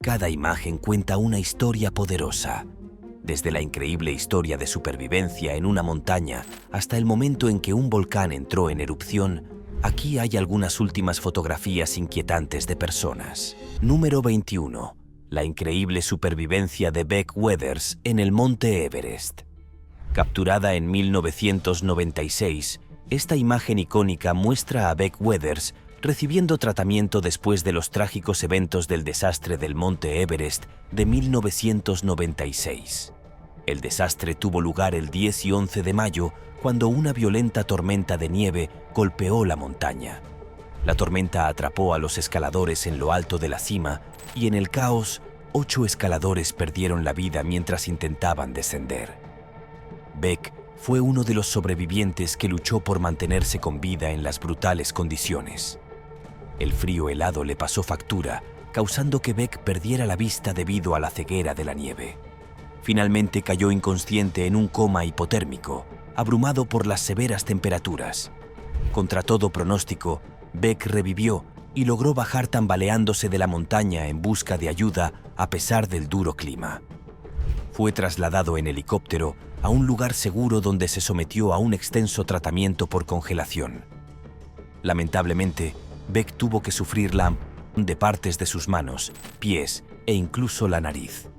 Cada imagen cuenta una historia poderosa, desde la increíble historia de supervivencia en una montaña hasta el momento en que un volcán entró en erupción. Aquí hay algunas últimas fotografías inquietantes de personas. Número 21. La increíble supervivencia de Beck Weathers en el monte Everest. Capturada en 1996, esta imagen icónica muestra a Beck Weathers recibiendo tratamiento después de los trágicos eventos del desastre del monte Everest de 1996. El desastre tuvo lugar el 10 y 11 de mayo, cuando una violenta tormenta de nieve golpeó la montaña. La tormenta atrapó a los escaladores en lo alto de la cima y en el caos, 8 escaladores perdieron la vida mientras intentaban descender. Beck fue uno de los sobrevivientes que luchó por mantenerse con vida en las brutales condiciones. El frío helado le pasó factura, causando que Beck perdiera la vista debido a la ceguera de la nieve. Finalmente cayó inconsciente en un coma hipotérmico, abrumado por las severas temperaturas. Contra todo pronóstico, Beck revivió y logró bajar tambaleándose de la montaña en busca de ayuda a pesar del duro clima. Fue trasladado en helicóptero a un lugar seguro donde se sometió a un extenso tratamiento por congelación. Lamentablemente, Beck tuvo que sufrir la amputación de partes de sus manos, pies e incluso la nariz.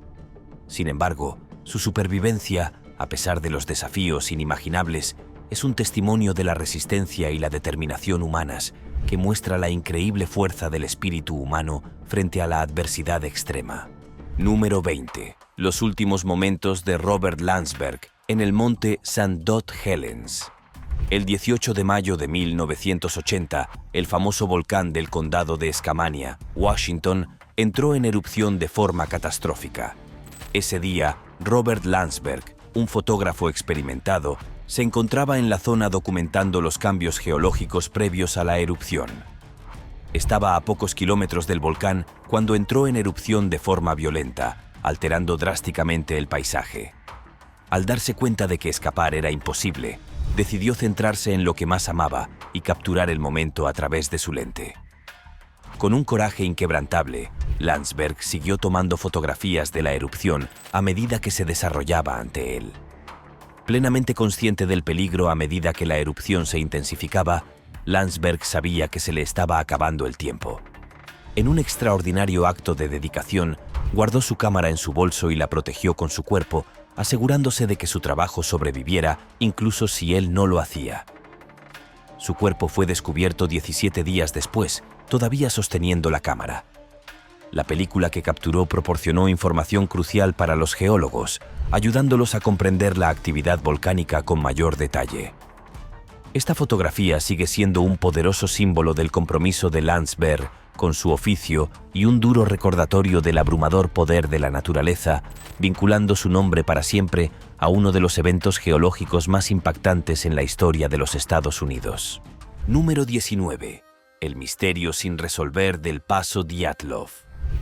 Sin embargo, su supervivencia, a pesar de los desafíos inimaginables, es un testimonio de la resistencia y la determinación humanas que muestra la increíble fuerza del espíritu humano frente a la adversidad extrema. Número 20. Los últimos momentos de Robert Landsberg en el monte St. Dot Helens. El 18 de mayo de 1980, el famoso volcán del condado de Skamania, Washington, entró en erupción de forma catastrófica. Ese día, Robert Landsberg, un fotógrafo experimentado, se encontraba en la zona documentando los cambios geológicos previos a la erupción. Estaba a pocos kilómetros del volcán cuando entró en erupción de forma violenta, alterando drásticamente el paisaje. Al darse cuenta de que escapar era imposible, decidió centrarse en lo que más amaba y capturar el momento a través de su lente. Con un coraje inquebrantable, Landsberg siguió tomando fotografías de la erupción a medida que se desarrollaba ante él. Plenamente consciente del peligro a medida que la erupción se intensificaba, Landsberg sabía que se le estaba acabando el tiempo. En un extraordinario acto de dedicación, guardó su cámara en su bolso y la protegió con su cuerpo, asegurándose de que su trabajo sobreviviera incluso si él no lo hacía. Su cuerpo fue descubierto 17 días después, todavía sosteniendo la cámara. La película que capturó proporcionó información crucial para los geólogos, ayudándolos a comprender la actividad volcánica con mayor detalle. Esta fotografía sigue siendo un poderoso símbolo del compromiso de Landsberg con su oficio y un duro recordatorio del abrumador poder de la naturaleza, vinculando su nombre para siempre a uno de los eventos geológicos más impactantes en la historia de los Estados Unidos. Número 19. El misterio sin resolver del Paso Dyatlov.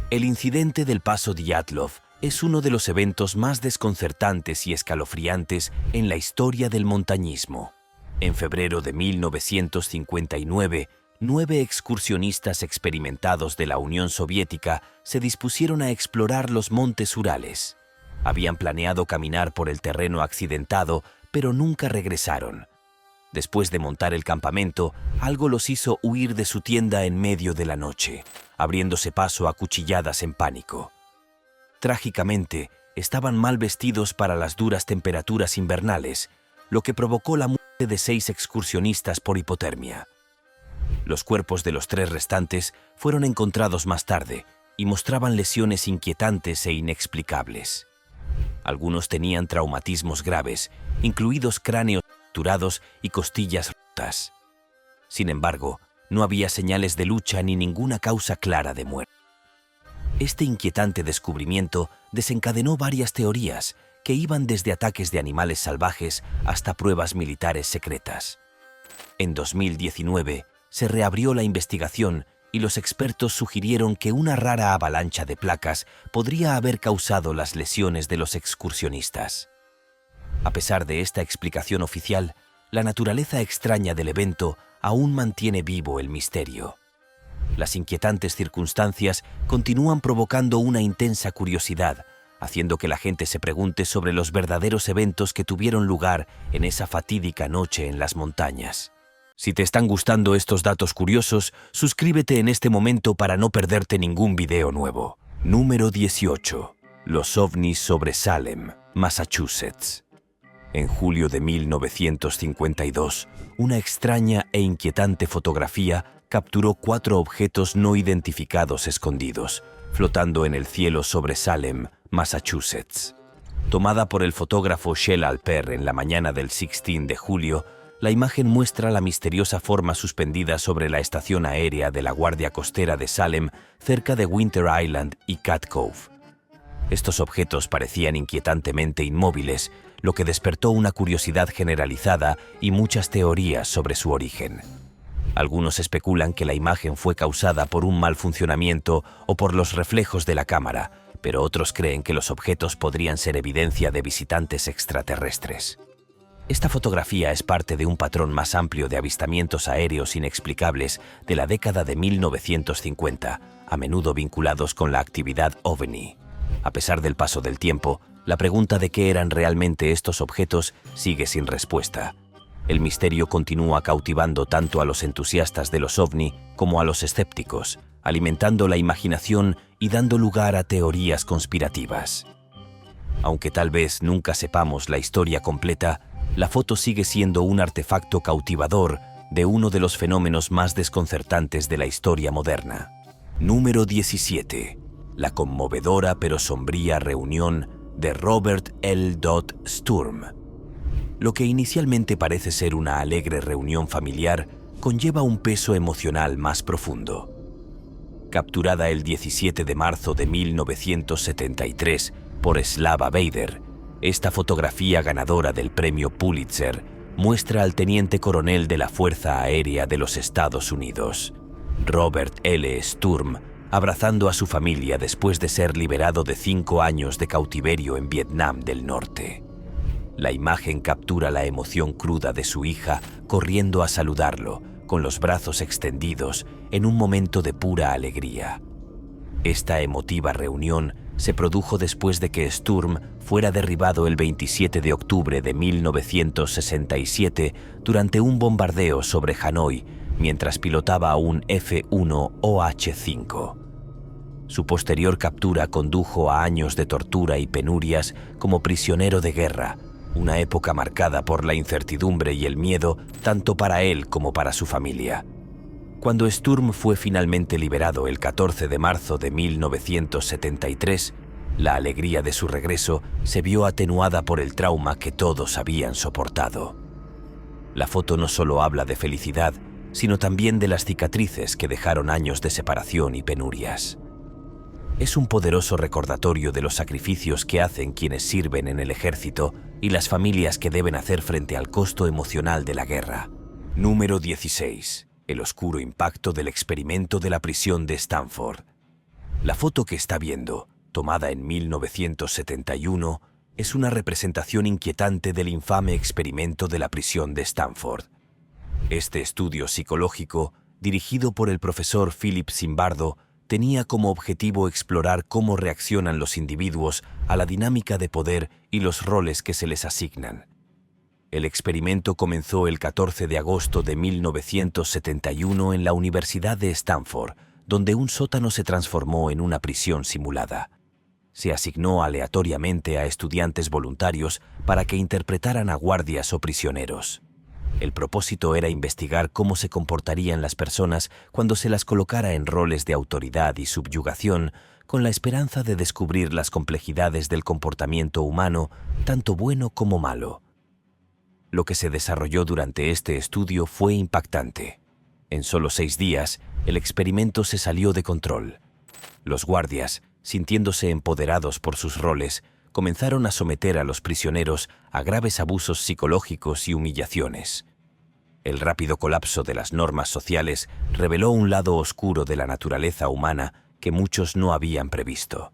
El incidente del Paso Dyatlov es uno de los eventos más desconcertantes y escalofriantes en la historia del montañismo. En febrero de 1959, 9 excursionistas experimentados de la Unión Soviética se dispusieron a explorar los montes Urales. Habían planeado caminar por el terreno accidentado, pero nunca regresaron. Después de montar el campamento, algo los hizo huir de su tienda en medio de la noche, abriéndose paso a cuchilladas en pánico. Trágicamente, estaban mal vestidos para las duras temperaturas invernales, lo que provocó la muerte de 6 excursionistas por hipotermia. Los cuerpos de los 3 restantes fueron encontrados más tarde y mostraban lesiones inquietantes e inexplicables. Algunos tenían traumatismos graves, incluidos cráneos fracturados y costillas rotas. Sin embargo, no había señales de lucha ni ninguna causa clara de muerte. Este inquietante descubrimiento desencadenó varias teorías que iban desde ataques de animales salvajes hasta pruebas militares secretas. En 2019, se reabrió la investigación y los expertos sugirieron que una rara avalancha de placas podría haber causado las lesiones de los excursionistas. A pesar de esta explicación oficial, la naturaleza extraña del evento aún mantiene vivo el misterio. Las inquietantes circunstancias continúan provocando una intensa curiosidad, haciendo que la gente se pregunte sobre los verdaderos eventos que tuvieron lugar en esa fatídica noche en las montañas. Si te están gustando estos datos curiosos, suscríbete en este momento para no perderte ningún video nuevo. Número 18. Los ovnis sobre Salem, Massachusetts. En julio de 1952, una extraña e inquietante fotografía capturó 4 objetos no identificados escondidos, flotando en el cielo sobre Salem, Massachusetts. Tomada por el fotógrafo Shell Alper en la mañana del 16 de julio, la imagen muestra la misteriosa forma suspendida sobre la estación aérea de la Guardia Costera de Salem, cerca de Winter Island y Cat Cove. Estos objetos parecían inquietantemente inmóviles, lo que despertó una curiosidad generalizada y muchas teorías sobre su origen. Algunos especulan que la imagen fue causada por un mal funcionamiento o por los reflejos de la cámara, pero otros creen que los objetos podrían ser evidencia de visitantes extraterrestres. Esta fotografía es parte de un patrón más amplio de avistamientos aéreos inexplicables de la década de 1950, a menudo vinculados con la actividad OVNI. A pesar del paso del tiempo, la pregunta de qué eran realmente estos objetos sigue sin respuesta. El misterio continúa cautivando tanto a los entusiastas de los ovni como a los escépticos, alimentando la imaginación y dando lugar a teorías conspirativas. Aunque tal vez nunca sepamos la historia completa, la foto sigue siendo un artefacto cautivador de uno de los fenómenos más desconcertantes de la historia moderna. Número 17. La conmovedora pero sombría reunión de Robert L. Sturm. Lo que inicialmente parece ser una alegre reunión familiar conlleva un peso emocional más profundo. Capturada el 17 de marzo de 1973 por Slava Vader, esta fotografía ganadora del premio Pulitzer muestra al teniente coronel de la Fuerza Aérea de los Estados Unidos, Robert L. Sturm, abrazando a su familia después de ser liberado de 5 años de cautiverio en Vietnam del Norte. La imagen captura la emoción cruda de su hija corriendo a saludarlo, con los brazos extendidos, en un momento de pura alegría. Esta emotiva reunión se produjo después de que Sturm fuera derribado el 27 de octubre de 1967 durante un bombardeo sobre Hanoi, mientras pilotaba un F-1 OH-5. Su posterior captura condujo a años de tortura y penurias como prisionero de guerra, una época marcada por la incertidumbre y el miedo tanto para él como para su familia. Cuando Sturm fue finalmente liberado el 14 de marzo de 1973, la alegría de su regreso se vio atenuada por el trauma que todos habían soportado. La foto no solo habla de felicidad, sino también de las cicatrices que dejaron años de separación y penurias. Es un poderoso recordatorio de los sacrificios que hacen quienes sirven en el ejército y las familias que deben hacer frente al costo emocional de la guerra. Número 16. El oscuro impacto del experimento de la prisión de Stanford. La foto que está viendo, tomada en 1971, es una representación inquietante del infame experimento de la prisión de Stanford. Este estudio psicológico, dirigido por el profesor Philip Zimbardo, tenía como objetivo explorar cómo reaccionan los individuos a la dinámica de poder y los roles que se les asignan. El experimento comenzó el 14 de agosto de 1971 en la Universidad de Stanford, donde un sótano se transformó en una prisión simulada. Se asignó aleatoriamente a estudiantes voluntarios para que interpretaran a guardias o prisioneros. El propósito era investigar cómo se comportarían las personas cuando se las colocara en roles de autoridad y subyugación, con la esperanza de descubrir las complejidades del comportamiento humano, tanto bueno como malo. Lo que se desarrolló durante este estudio fue impactante. En solo 6 días, el experimento se salió de control. Los guardias, sintiéndose empoderados por sus roles, comenzaron a someter a los prisioneros a graves abusos psicológicos y humillaciones. El rápido colapso de las normas sociales reveló un lado oscuro de la naturaleza humana que muchos no habían previsto.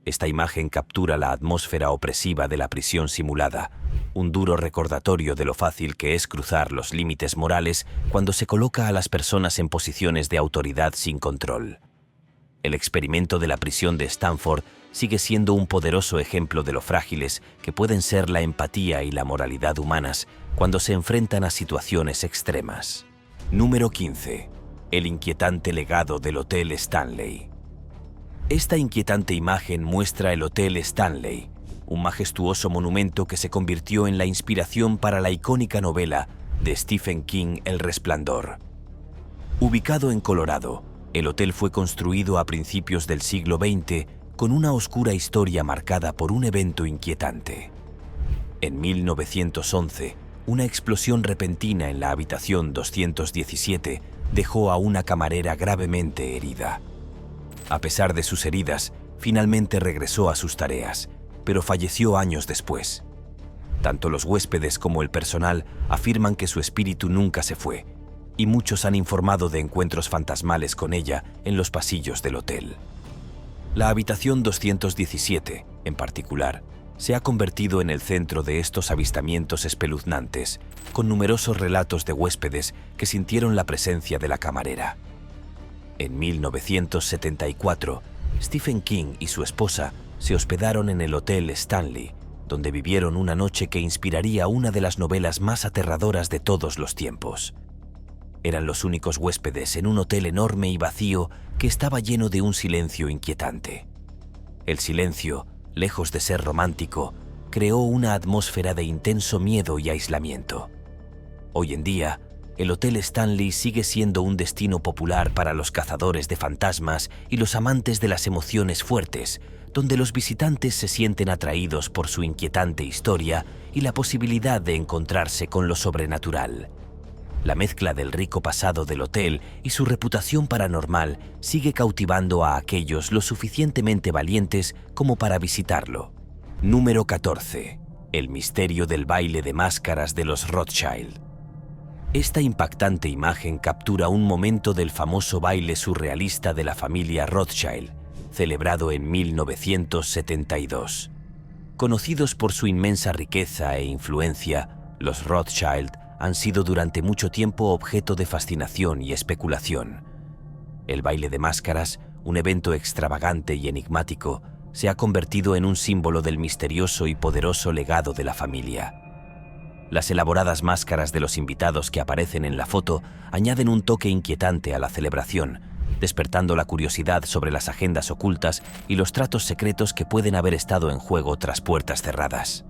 Esta imagen captura la atmósfera opresiva de la prisión simulada, un duro recordatorio de lo fácil que es cruzar los límites morales cuando se coloca a las personas en posiciones de autoridad sin control. El experimento de la prisión de Stanford sigue siendo un poderoso ejemplo de lo frágiles que pueden ser la empatía y la moralidad humanas cuando se enfrentan a situaciones extremas. Número 15. El inquietante legado del Hotel Stanley. Esta inquietante imagen muestra el Hotel Stanley, un majestuoso monumento que se convirtió en la inspiración para la icónica novela de Stephen King, El Resplandor. Ubicado en Colorado, el hotel fue construido a principios del siglo XX con una oscura historia marcada por un evento inquietante. En 1911, una explosión repentina en la habitación 217 dejó a una camarera gravemente herida. A pesar de sus heridas, finalmente regresó a sus tareas, pero falleció años después. Tanto los huéspedes como el personal afirman que su espíritu nunca se fue, y muchos han informado de encuentros fantasmales con ella en los pasillos del hotel. La habitación 217, en particular, se ha convertido en el centro de estos avistamientos espeluznantes, con numerosos relatos de huéspedes que sintieron la presencia de la camarera. En 1974, Stephen King y su esposa se hospedaron en el Hotel Stanley, donde vivieron una noche que inspiraría una de las novelas más aterradoras de todos los tiempos. Eran los únicos huéspedes en un hotel enorme y vacío que estaba lleno de un silencio inquietante. El silencio, lejos de ser romántico, creó una atmósfera de intenso miedo y aislamiento. Hoy en día, el Hotel Stanley sigue siendo un destino popular para los cazadores de fantasmas y los amantes de las emociones fuertes, donde los visitantes se sienten atraídos por su inquietante historia y la posibilidad de encontrarse con lo sobrenatural. La mezcla del rico pasado del hotel y su reputación paranormal sigue cautivando a aquellos lo suficientemente valientes como para visitarlo. Número 14. El misterio del baile de máscaras de los Rothschild. Esta impactante imagen captura un momento del famoso baile surrealista de la familia Rothschild, celebrado en 1972. Conocidos por su inmensa riqueza e influencia, los Rothschild han sido durante mucho tiempo objeto de fascinación y especulación. El baile de máscaras, un evento extravagante y enigmático, se ha convertido en un símbolo del misterioso y poderoso legado de la familia. Las elaboradas máscaras de los invitados que aparecen en la foto añaden un toque inquietante a la celebración, despertando la curiosidad sobre las agendas ocultas y los tratos secretos que pueden haber estado en juego tras puertas cerradas.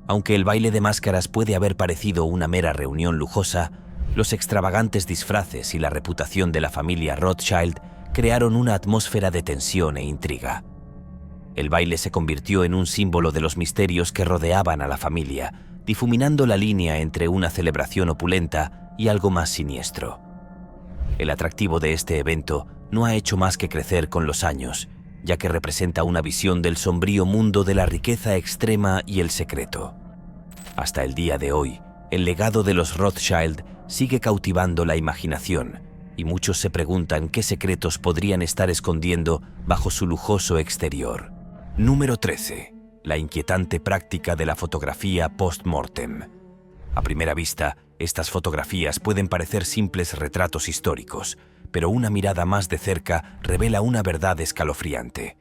Aunque el baile de máscaras puede haber parecido una mera reunión lujosa, los extravagantes disfraces y la reputación de la familia Rothschild crearon una atmósfera de tensión e intriga. El baile se convirtió en un símbolo de los misterios que rodeaban a la familia, difuminando la línea entre una celebración opulenta y algo más siniestro. El atractivo de este evento no ha hecho más que crecer con los años, ya que representa una visión del sombrío mundo de la riqueza extrema y el secreto. Hasta el día de hoy, el legado de los Rothschild sigue cautivando la imaginación, y muchos se preguntan qué secretos podrían estar escondiendo bajo su lujoso exterior. Número 13. La inquietante práctica de la fotografía post-mortem. A primera vista, estas fotografías pueden parecer simples retratos históricos, pero una mirada más de cerca revela una verdad escalofriante.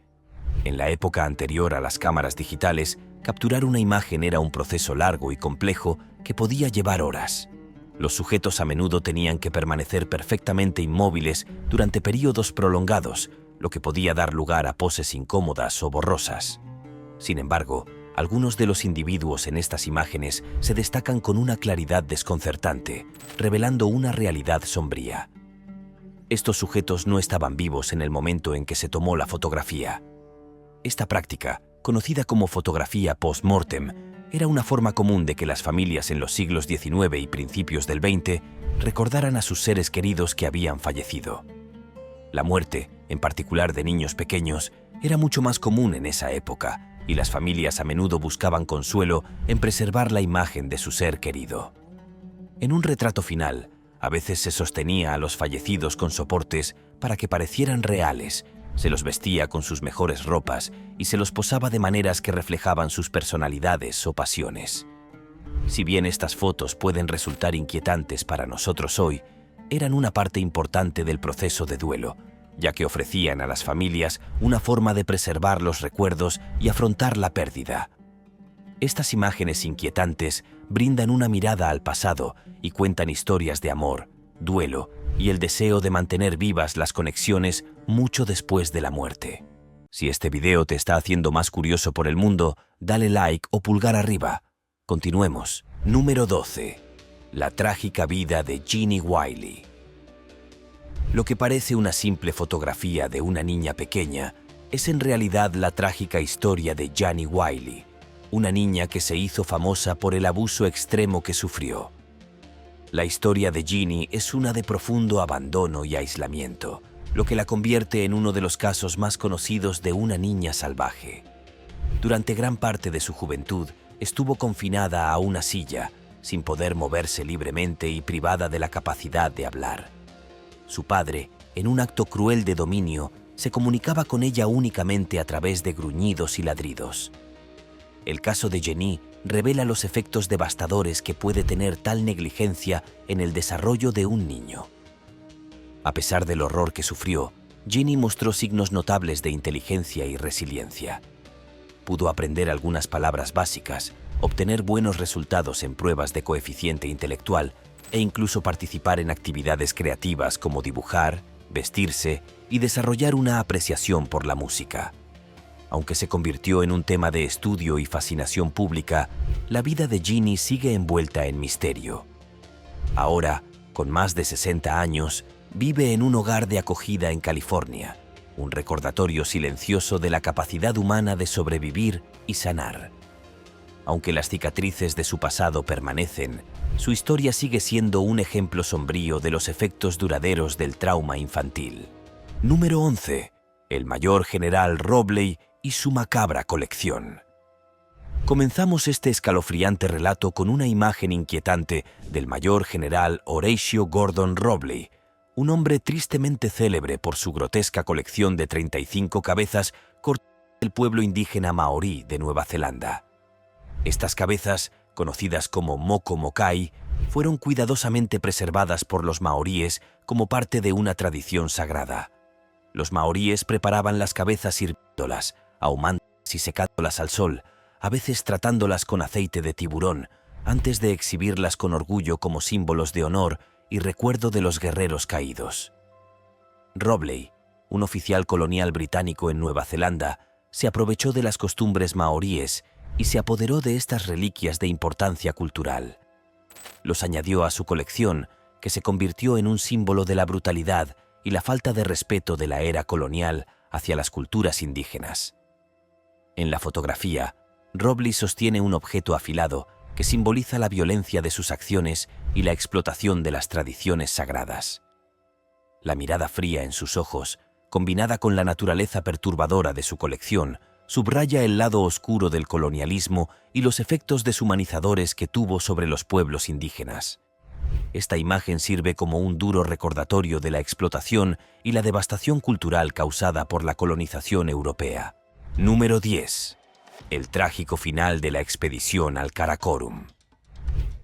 En la época anterior a las cámaras digitales, capturar una imagen era un proceso largo y complejo que podía llevar horas. Los sujetos a menudo tenían que permanecer perfectamente inmóviles durante periodos prolongados, lo que podía dar lugar a poses incómodas o borrosas. Sin embargo, algunos de los individuos en estas imágenes se destacan con una claridad desconcertante, revelando una realidad sombría. Estos sujetos no estaban vivos en el momento en que se tomó la fotografía. Esta práctica, conocida como fotografía post-mortem, era una forma común de que las familias en los siglos XIX y principios del XX recordaran a sus seres queridos que habían fallecido. La muerte, en particular de niños pequeños, era mucho más común en esa época, y las familias a menudo buscaban consuelo en preservar la imagen de su ser querido. En un retrato final, a veces se sostenía a los fallecidos con soportes para que parecieran reales, se los vestía con sus mejores ropas y se los posaba de maneras que reflejaban sus personalidades o pasiones. Si bien estas fotos pueden resultar inquietantes para nosotros hoy, eran una parte importante del proceso de duelo, ya que ofrecían a las familias una forma de preservar los recuerdos y afrontar la pérdida. Estas imágenes inquietantes brindan una mirada al pasado y cuentan historias de amor, duelo y el deseo de mantener vivas las conexiones mucho después de la muerte. Si este video te está haciendo más curioso por el mundo, dale like o pulgar arriba. Continuemos. Número 12. La trágica vida de Jeannie Wiley. Lo que parece una simple fotografía de una niña pequeña es en realidad la trágica historia de Jeannie Wiley, una niña que se hizo famosa por el abuso extremo que sufrió. La historia de Jeannie es una de profundo abandono y aislamiento, lo que la convierte en uno de los casos más conocidos de una niña salvaje. Durante gran parte de su juventud, estuvo confinada a una silla, sin poder moverse libremente y privada de la capacidad de hablar. Su padre, en un acto cruel de dominio, se comunicaba con ella únicamente a través de gruñidos y ladridos. El caso de Jeannie revela los efectos devastadores que puede tener tal negligencia en el desarrollo de un niño. A pesar del horror que sufrió, Jeannie mostró signos notables de inteligencia y resiliencia. Pudo aprender algunas palabras básicas, obtener buenos resultados en pruebas de coeficiente intelectual e incluso participar en actividades creativas como dibujar, vestirse y desarrollar una apreciación por la música. Aunque se convirtió en un tema de estudio y fascinación pública, la vida de Jeannie sigue envuelta en misterio. Ahora, con más de 60 años, vive en un hogar de acogida en California, un recordatorio silencioso de la capacidad humana de sobrevivir y sanar. Aunque las cicatrices de su pasado permanecen, su historia sigue siendo un ejemplo sombrío de los efectos duraderos del trauma infantil. Número 11. El mayor general Robley y su macabra colección. Comenzamos este escalofriante relato con una imagen inquietante del mayor general Horatio Gordon Robley, un hombre tristemente célebre por su grotesca colección de 35 cabezas cortadas del pueblo indígena maorí de Nueva Zelanda. Estas cabezas, conocidas como Moko Mokai, fueron cuidadosamente preservadas por los maoríes como parte de una tradición sagrada. Los maoríes preparaban las cabezas hirviéndolas, ahumándolas y secándolas al sol, a veces tratándolas con aceite de tiburón, antes de exhibirlas con orgullo como símbolos de honor y recuerdo de los guerreros caídos. Robley, un oficial colonial británico en Nueva Zelanda, se aprovechó de las costumbres maoríes y se apoderó de estas reliquias de importancia cultural. Los añadió a su colección, que se convirtió en un símbolo de la brutalidad y la falta de respeto de la era colonial hacia las culturas indígenas. En la fotografía, Robley sostiene un objeto afilado que simboliza la violencia de sus acciones y la explotación de las tradiciones sagradas. La mirada fría en sus ojos, combinada con la naturaleza perturbadora de su colección, subraya el lado oscuro del colonialismo y los efectos deshumanizadores que tuvo sobre los pueblos indígenas. Esta imagen sirve como un duro recordatorio de la explotación y la devastación cultural causada por la colonización europea. Número 10. El trágico final de la expedición al Karakorum.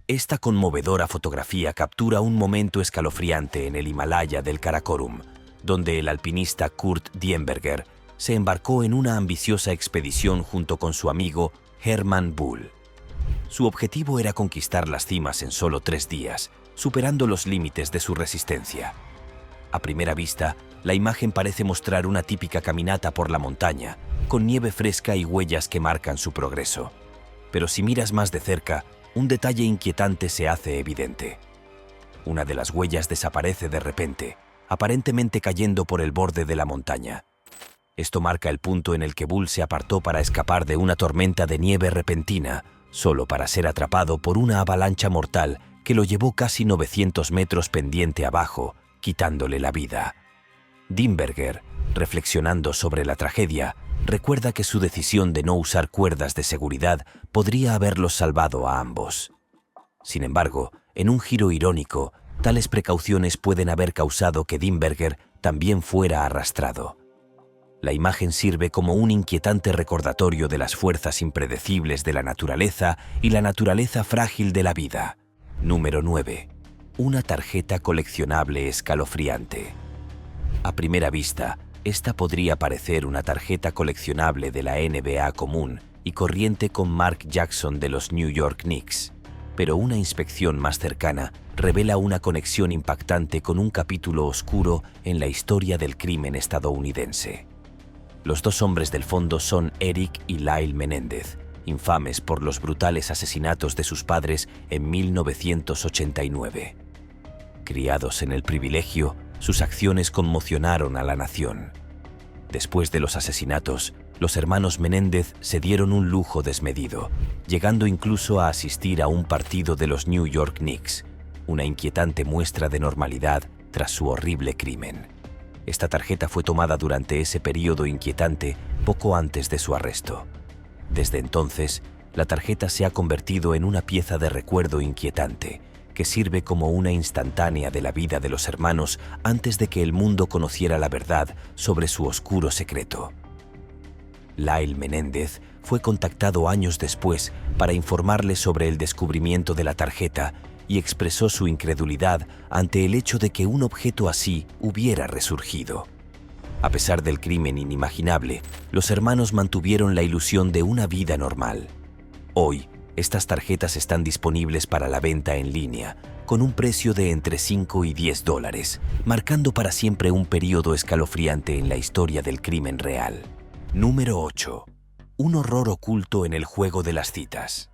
Esta conmovedora fotografía captura un momento escalofriante en el Himalaya del Karakorum, donde el alpinista Kurt Diemberger se embarcó en una ambiciosa expedición junto con su amigo Hermann Bull. Su objetivo era conquistar las cimas en solo 3 días, superando los límites de su resistencia. A primera vista, la imagen parece mostrar una típica caminata por la montaña, con nieve fresca y huellas que marcan su progreso. Pero si miras más de cerca, un detalle inquietante se hace evidente. Una de las huellas desaparece de repente, aparentemente cayendo por el borde de la montaña. Esto marca el punto en el que Bull se apartó para escapar de una tormenta de nieve repentina, solo para ser atrapado por una avalancha mortal que lo llevó casi 900 metros pendiente abajo, quitándole la vida. Diemberger, reflexionando sobre la tragedia, recuerda que su decisión de no usar cuerdas de seguridad podría haberlos salvado a ambos. Sin embargo, en un giro irónico, tales precauciones pueden haber causado que Diemberger también fuera arrastrado. La imagen sirve como un inquietante recordatorio de las fuerzas impredecibles de la naturaleza y la naturaleza frágil de la vida. Número 9. Una tarjeta coleccionable escalofriante. A primera vista, esta podría parecer una tarjeta coleccionable de la NBA común y corriente con Mark Jackson de los New York Knicks, pero una inspección más cercana revela una conexión impactante con un capítulo oscuro en la historia del crimen estadounidense. Los dos hombres del fondo son Eric y Lyle Menéndez, infames por los brutales asesinatos de sus padres en 1989. Criados en el privilegio, sus acciones conmocionaron a la nación. Después de los asesinatos, los hermanos Menéndez se dieron un lujo desmedido, llegando incluso a asistir a un partido de los New York Knicks, una inquietante muestra de normalidad tras su horrible crimen. Esta tarjeta fue tomada durante ese periodo inquietante poco antes de su arresto. Desde entonces, la tarjeta se ha convertido en una pieza de recuerdo inquietante que sirve como una instantánea de la vida de los hermanos antes de que el mundo conociera la verdad sobre su oscuro secreto. Lyle Menéndez fue contactado años después para informarle sobre el descubrimiento de la tarjeta y expresó su incredulidad ante el hecho de que un objeto así hubiera resurgido. A pesar del crimen inimaginable, los hermanos mantuvieron la ilusión de una vida normal. Hoy, estas tarjetas están disponibles para la venta en línea, con un precio de entre $5 y $10, marcando para siempre un periodo escalofriante en la historia del crimen real. Número 8. Un horror oculto en el juego de las citas.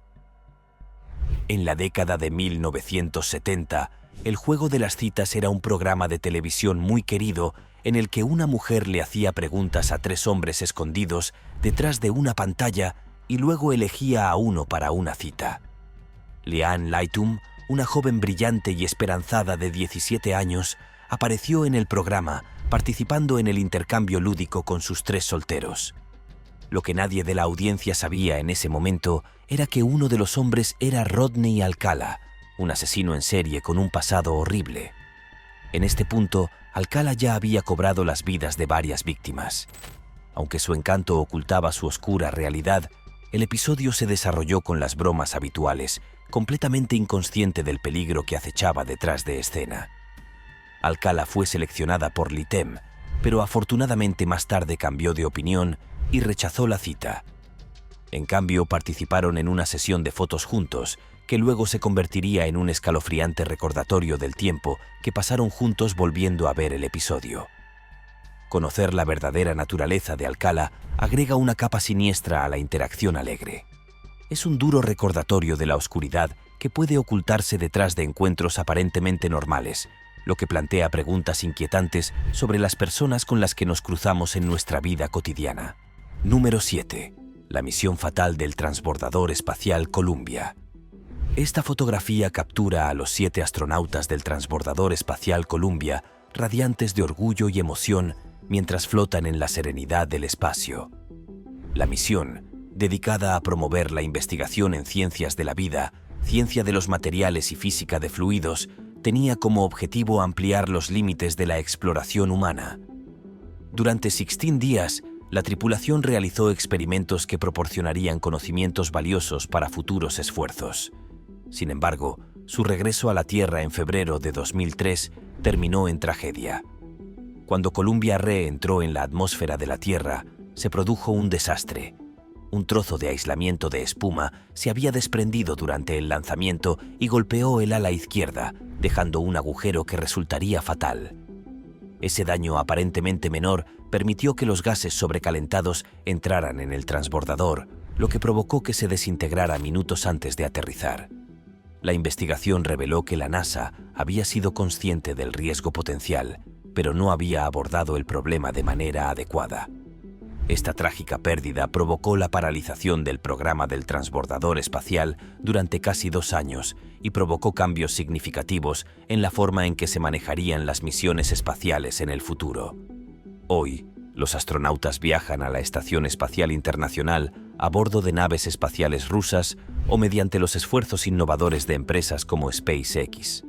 En la década de 1970, el juego de las citas era un programa de televisión muy querido en el que una mujer le hacía preguntas a 3 hombres escondidos detrás de una pantalla y luego elegía a uno para una cita. Leanne Lightum, una joven brillante y esperanzada de 17 años, apareció en el programa participando en el intercambio lúdico con sus 3 solteros. Lo que nadie de la audiencia sabía en ese momento era que uno de los hombres era Rodney Alcala, un asesino en serie con un pasado horrible. En este punto, Alcala ya había cobrado las vidas de varias víctimas. Aunque su encanto ocultaba su oscura realidad, el episodio se desarrolló con las bromas habituales, completamente inconsciente del peligro que acechaba detrás de escena. Alcala fue seleccionada por Litem, pero afortunadamente más tarde cambió de opinión y rechazó la cita. En cambio, participaron en una sesión de fotos juntos, que luego se convertiría en un escalofriante recordatorio del tiempo que pasaron juntos volviendo a ver el episodio. Conocer la verdadera naturaleza de Alcala agrega una capa siniestra a la interacción alegre. Es un duro recordatorio de la oscuridad que puede ocultarse detrás de encuentros aparentemente normales, lo que plantea preguntas inquietantes sobre las personas con las que nos cruzamos en nuestra vida cotidiana. Número 7. La misión fatal del transbordador espacial Columbia. Esta fotografía captura a los 7 astronautas del transbordador espacial Columbia, radiantes de orgullo y emoción mientras flotan en la serenidad del espacio. La misión, dedicada a promover la investigación en ciencias de la vida, ciencia de los materiales y física de fluidos, tenía como objetivo ampliar los límites de la exploración humana. Durante 16 días, la tripulación realizó experimentos que proporcionarían conocimientos valiosos para futuros esfuerzos. Sin embargo, su regreso a la Tierra en febrero de 2003 terminó en tragedia. Cuando Columbia reentró en la atmósfera de la Tierra, se produjo un desastre. Un trozo de aislamiento de espuma se había desprendido durante el lanzamiento y golpeó el ala izquierda, dejando un agujero que resultaría fatal. Ese daño aparentemente menor permitió que los gases sobrecalentados entraran en el transbordador, lo que provocó que se desintegrara minutos antes de aterrizar. La investigación reveló que la NASA había sido consciente del riesgo potencial, pero no había abordado el problema de manera adecuada. Esta trágica pérdida provocó la paralización del programa del transbordador espacial durante casi 2 años y provocó cambios significativos en la forma en que se manejarían las misiones espaciales en el futuro. Hoy, los astronautas viajan a la Estación Espacial Internacional a bordo de naves espaciales rusas o mediante los esfuerzos innovadores de empresas como SpaceX.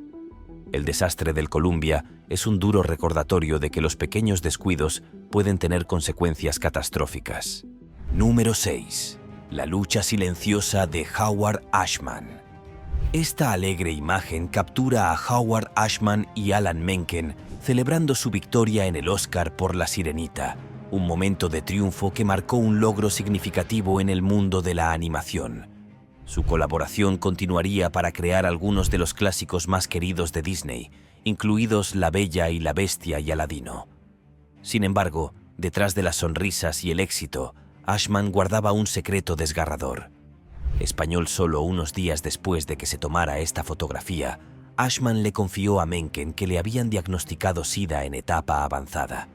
El desastre del Columbia es un duro recordatorio de que los pequeños descuidos pueden tener consecuencias catastróficas. Número 6. La lucha silenciosa de Howard Ashman. Esta alegre imagen captura a Howard Ashman y Alan Menken celebrando su victoria en el Oscar por La Sirenita, un momento de triunfo que marcó un logro significativo en el mundo de la animación. Su colaboración continuaría para crear algunos de los clásicos más queridos de Disney, incluidos La Bella y la Bestia y Aladino. Sin embargo, detrás de las sonrisas y el éxito, Ashman guardaba un secreto desgarrador. Español solo unos días después de que se tomara esta fotografía, Ashman le confió a Menken que le habían diagnosticado SIDA en etapa avanzada.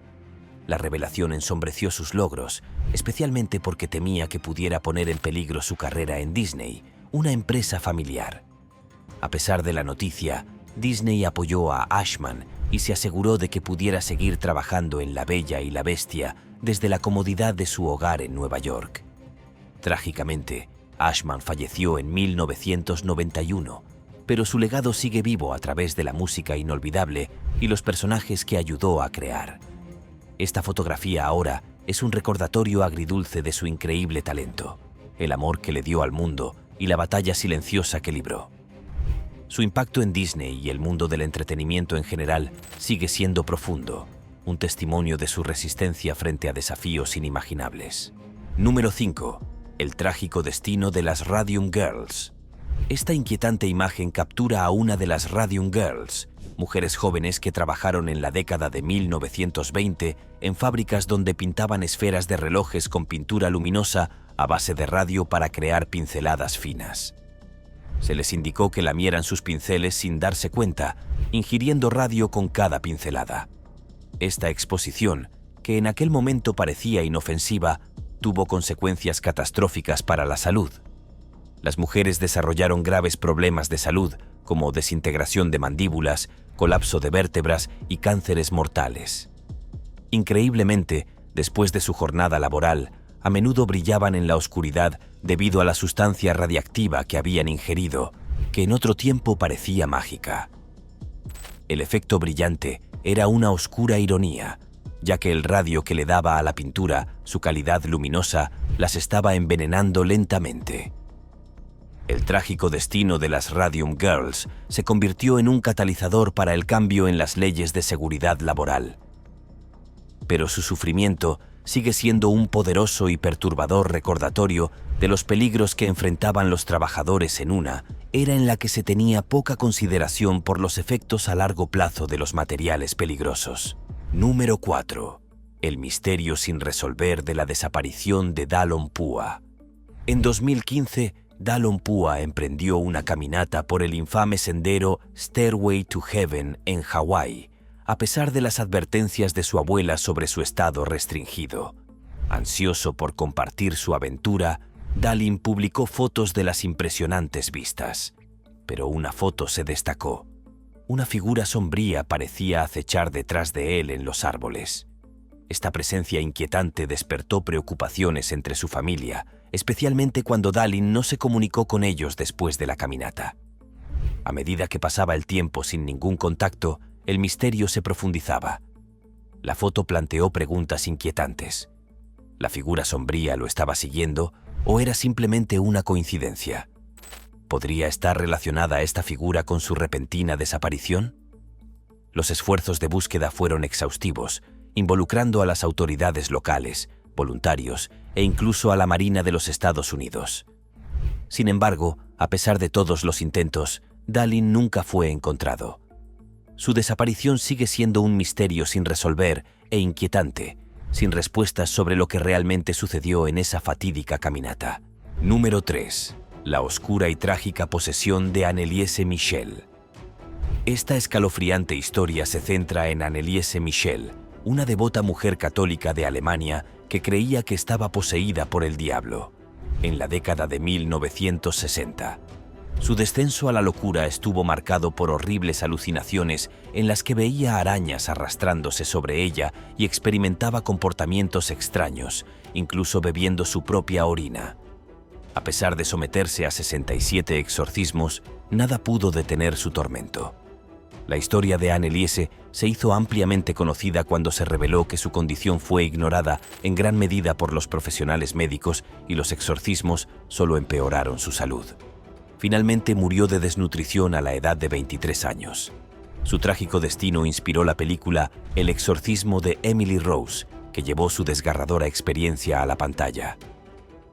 La revelación ensombreció sus logros, especialmente porque temía que pudiera poner en peligro su carrera en Disney, una empresa familiar. A pesar de la noticia, Disney apoyó a Ashman y se aseguró de que pudiera seguir trabajando en La Bella y la Bestia desde la comodidad de su hogar en Nueva York. Trágicamente, Ashman falleció en 1991, pero su legado sigue vivo a través de la música inolvidable y los personajes que ayudó a crear. Esta fotografía ahora es un recordatorio agridulce de su increíble talento, el amor que le dio al mundo y la batalla silenciosa que libró. Su impacto en Disney y el mundo del entretenimiento en general sigue siendo profundo, un testimonio de su resistencia frente a desafíos inimaginables. Número 5. El trágico destino de las Radium Girls. Esta inquietante imagen captura a una de las Radium Girls, mujeres jóvenes que trabajaron en la década de 1920 en fábricas donde pintaban esferas de relojes con pintura luminosa a base de radio para crear pinceladas finas. Se les indicó que lamieran sus pinceles sin darse cuenta, ingiriendo radio con cada pincelada. Esta exposición, que en aquel momento parecía inofensiva, tuvo consecuencias catastróficas para la salud. Las mujeres desarrollaron graves problemas de salud, como desintegración de mandíbulas, colapso de vértebras y cánceres mortales. Increíblemente, después de su jornada laboral, a menudo brillaban en la oscuridad debido a la sustancia radiactiva que habían ingerido, que en otro tiempo parecía mágica. El efecto brillante era una oscura ironía, ya que el radio que le daba a la pintura su calidad luminosa las estaba envenenando lentamente. El trágico destino de las Radium Girls se convirtió en un catalizador para el cambio en las leyes de seguridad laboral. Pero su sufrimiento sigue siendo un poderoso y perturbador recordatorio de los peligros que enfrentaban los trabajadores en una era en la que se tenía poca consideración por los efectos a largo plazo de los materiales peligrosos. Número 4. El misterio sin resolver de la desaparición de Dallon Pua. En 2015, Dallon Pua emprendió una caminata por el infame sendero Stairway to Heaven en Hawái, a pesar de las advertencias de su abuela sobre su estado restringido. Ansioso por compartir su aventura, Dallin publicó fotos de las impresionantes vistas. Pero una foto se destacó. Una figura sombría parecía acechar detrás de él en los árboles. Esta presencia inquietante despertó preocupaciones entre su familia, especialmente cuando Dallin no se comunicó con ellos después de la caminata. A medida que pasaba el tiempo sin ningún contacto, el misterio se profundizaba. La foto planteó preguntas inquietantes. ¿La figura sombría lo estaba siguiendo o era simplemente una coincidencia? ¿Podría estar relacionada esta figura con su repentina desaparición? Los esfuerzos de búsqueda fueron exhaustivos, involucrando a las autoridades locales, voluntarios e incluso a la Marina de los Estados Unidos. Sin embargo, a pesar de todos los intentos, Dallin nunca fue encontrado. Su desaparición sigue siendo un misterio sin resolver e inquietante, sin respuestas sobre lo que realmente sucedió en esa fatídica caminata. Número 3. La oscura y trágica posesión de Anneliese Michel. Esta escalofriante historia se centra en Anneliese Michel, una devota mujer católica de Alemania que creía que estaba poseída por el diablo, en la década de 1960. Su descenso a la locura estuvo marcado por horribles alucinaciones en las que veía arañas arrastrándose sobre ella y experimentaba comportamientos extraños, incluso bebiendo su propia orina. A pesar de someterse a 67 exorcismos, nada pudo detener su tormento. La historia de Anneliese se hizo ampliamente conocida cuando se reveló que su condición fue ignorada en gran medida por los profesionales médicos y los exorcismos solo empeoraron su salud. Finalmente murió de desnutrición a la edad de 23 años. Su trágico destino inspiró la película El exorcismo de Emily Rose, que llevó su desgarradora experiencia a la pantalla.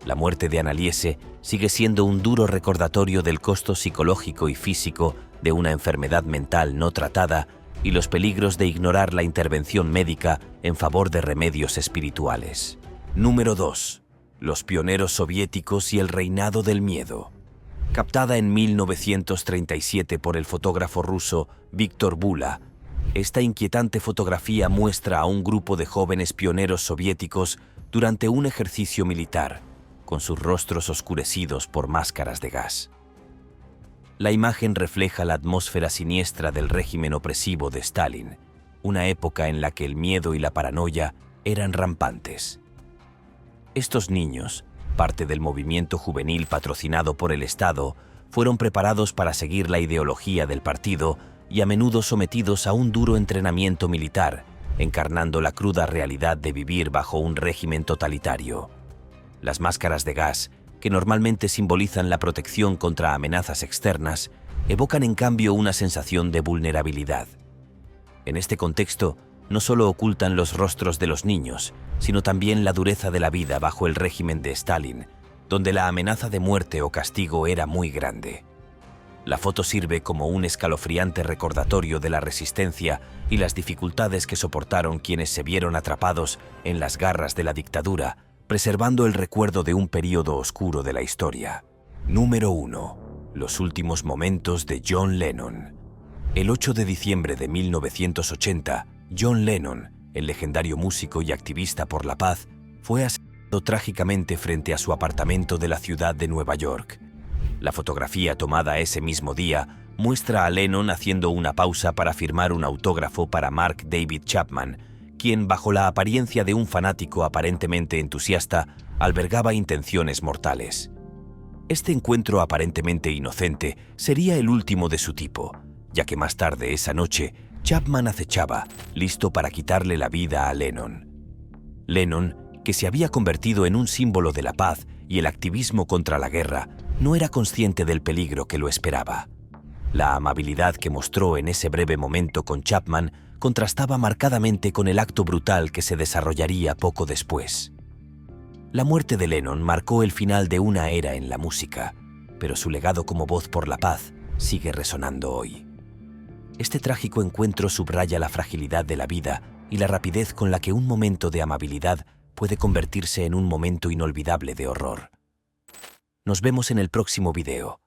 La muerte de Anneliese sigue siendo un duro recordatorio del costo psicológico y físico de una enfermedad mental no tratada y los peligros de ignorar la intervención médica en favor de remedios espirituales. Número 2. Los pioneros soviéticos y el reinado del miedo. Captada en 1937 por el fotógrafo ruso Víctor Bula, esta inquietante fotografía muestra a un grupo de jóvenes pioneros soviéticos durante un ejercicio militar, con sus rostros oscurecidos por máscaras de gas. La imagen refleja la atmósfera siniestra del régimen opresivo de Stalin, una época en la que el miedo y la paranoia eran rampantes. Estos niños, parte del movimiento juvenil patrocinado por el Estado, fueron preparados para seguir la ideología del partido y a menudo sometidos a un duro entrenamiento militar, encarnando la cruda realidad de vivir bajo un régimen totalitario. Las máscaras de gas, que normalmente simbolizan la protección contra amenazas externas, evocan en cambio una sensación de vulnerabilidad. En este contexto, no solo ocultan los rostros de los niños, sino también la dureza de la vida bajo el régimen de Stalin, donde la amenaza de muerte o castigo era muy grande. La foto sirve como un escalofriante recordatorio de la resistencia y las dificultades que soportaron quienes se vieron atrapados en las garras de la dictadura, preservando el recuerdo de un período oscuro de la historia. Número 1. Los últimos momentos de John Lennon. El 8 de diciembre de 1980, John Lennon, el legendario músico y activista por la paz, fue asesinado trágicamente frente a su apartamento de la ciudad de Nueva York. La fotografía tomada ese mismo día muestra a Lennon haciendo una pausa para firmar un autógrafo para Mark David Chapman, quien, bajo la apariencia de un fanático aparentemente entusiasta, albergaba intenciones mortales. Este encuentro aparentemente inocente sería el último de su tipo, ya que más tarde esa noche, Chapman acechaba, listo para quitarle la vida a Lennon. Lennon, que se había convertido en un símbolo de la paz y el activismo contra la guerra, no era consciente del peligro que lo esperaba. La amabilidad que mostró en ese breve momento con Chapman contrastaba marcadamente con el acto brutal que se desarrollaría poco después. La muerte de Lennon marcó el final de una era en la música, pero su legado como voz por la paz sigue resonando hoy. Este trágico encuentro subraya la fragilidad de la vida y la rapidez con la que un momento de amabilidad puede convertirse en un momento inolvidable de horror. Nos vemos en el próximo video.